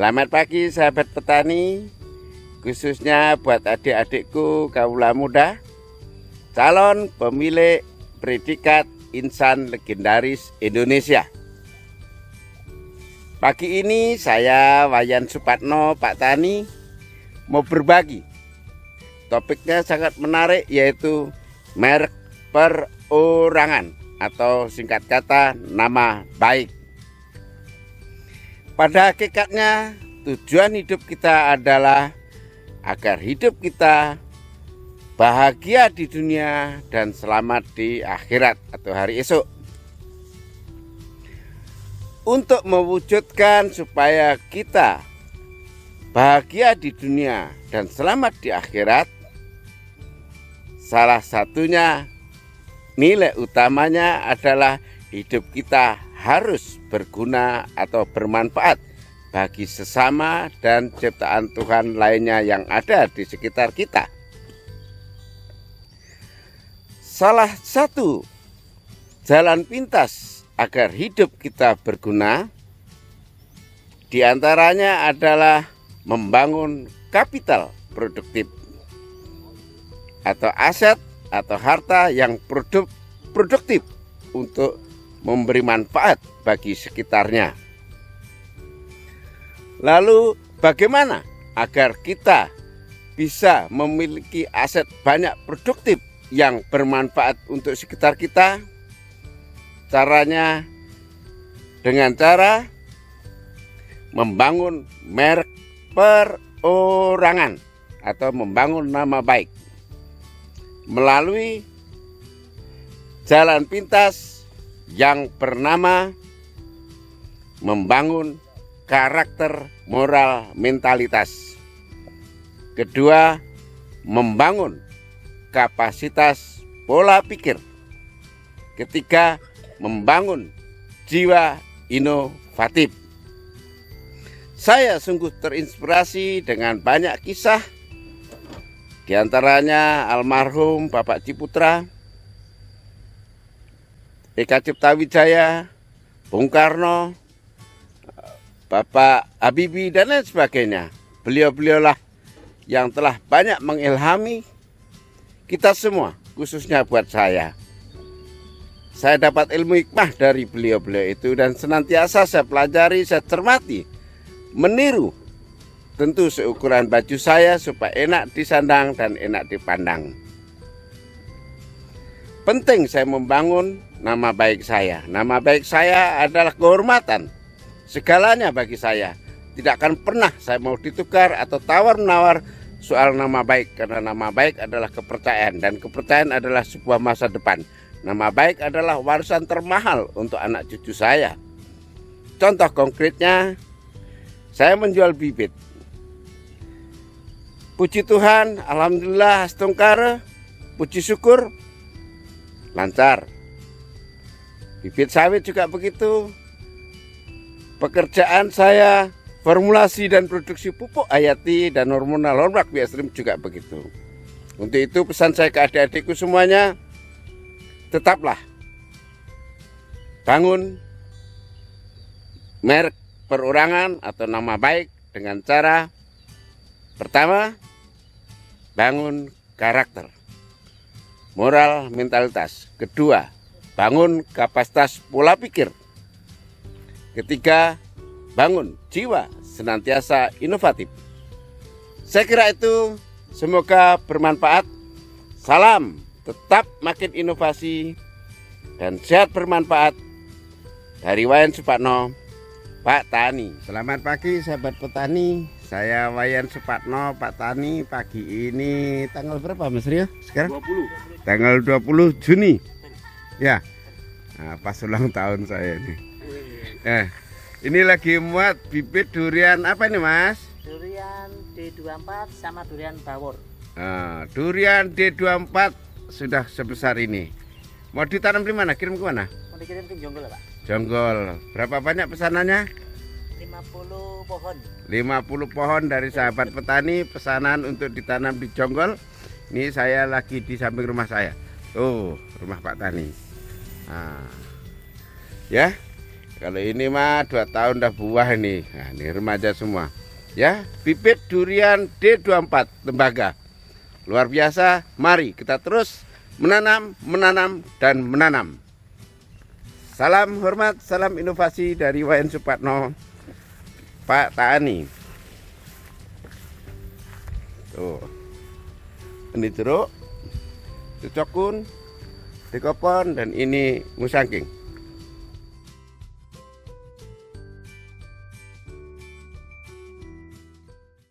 Selamat pagi sahabat petani, khususnya buat adik-adikku kaula muda, calon pemilik predikat insan legendaris Indonesia. Pagi ini saya Wayan Supatno, Pak Tani, mau berbagi. Topiknya sangat menarik, yaitu merek perorangan atau singkat kata nama baik. Pada hakikatnya tujuan hidup kita adalah agar hidup kita bahagia di dunia dan selamat di akhirat atau hari esok. Untuk mewujudkan supaya kita bahagia di dunia dan selamat di akhirat, salah satunya nilai utamanya adalah hidup kita harus berguna atau bermanfaat bagi sesama dan ciptaan Tuhan lainnya yang ada di sekitar kita. Salah satu jalan pintas agar hidup kita berguna diantaranya adalah membangun kapital produktif atau aset atau harta yang produktif untuk memberi manfaat bagi sekitarnya. Lalu bagaimana agar kita bisa memiliki aset banyak produktif yang bermanfaat untuk sekitar kita? Caranya dengan cara membangun merek perorangan atau membangun nama baik melalui jalan pintas yang bernama membangun karakter, moral, mentalitas. Kedua, membangun kapasitas pola pikir. Ketiga, membangun jiwa inovatif. Saya sungguh terinspirasi dengan banyak kisah, di antaranya almarhum Bapak Ciputra, Eka Cipta Wijaya, Bung Karno, Bapak Habibie dan lain sebagainya. Beliau-beliaulah yang telah banyak mengilhami kita semua, khususnya buat saya. Saya dapat ilmu hikmah dari beliau-beliau itu dan senantiasa saya pelajari, saya cermati, meniru. Tentu seukuran baju saya supaya enak disandang dan enak dipandang. Penting saya membangun nama baik saya. Nama baik saya adalah kehormatan. Segalanya bagi saya. Tidak akan pernah saya mau ditukar atau tawar-menawar soal nama baik. Karena nama baik adalah kepercayaan. Dan kepercayaan adalah sebuah masa depan. Nama baik adalah warisan termahal untuk anak cucu saya. Contoh konkretnya, saya menjual bibit. Puji Tuhan, alhamdulillah, astungkara, puji syukur, lancar. Bibit sawit juga begitu. Pekerjaan saya formulasi dan produksi pupuk hayati dan hormonal hormon biastrim juga begitu. Untuk itu pesan saya ke adik-adikku semuanya, tetaplah bangun merek perorangan atau nama baik dengan cara pertama, bangun karakter, moral, mentalitas. Kedua, bangun kapasitas pola pikir. Ketiga, bangun jiwa senantiasa inovatif. Saya kira itu semoga bermanfaat. Salam tetap makin inovasi dan sehat bermanfaat dari Wayan Supatno, Pak Tani. Selamat pagi sahabat petani. Saya Wayan Supatno, Pak Tani. Pagi ini tanggal berapa Mas Rio sekarang? 20. Tanggal 20 Juni. Ya. Nah, pas ulang tahun saya ini. Ini lagi muat bibit durian apa ini Mas? Durian D24 sama durian bawor. Durian D24 sudah sebesar ini. Mau ditanam di mana? Kirim ke mana? Mau dikirim ke Jonggol Pak. Jonggol. Berapa banyak pesanannya? 50 pohon. 50 pohon dari sahabat petani, pesanan untuk ditanam di Jonggol. Ini saya lagi di samping rumah saya. Tuh, rumah Pak Tani. Ya. Kalau ini mah 2 tahun udah buah ini. Nah, ini remaja semua. Ya, bibit durian D24 Tembaga. Luar biasa. Mari kita terus menanam, dan menanam. Salam hormat, salam inovasi dari Wayan Supatno, Pak Tani. Tuh. Ini jeruk, cocokun, dikopon, dan ini musangking.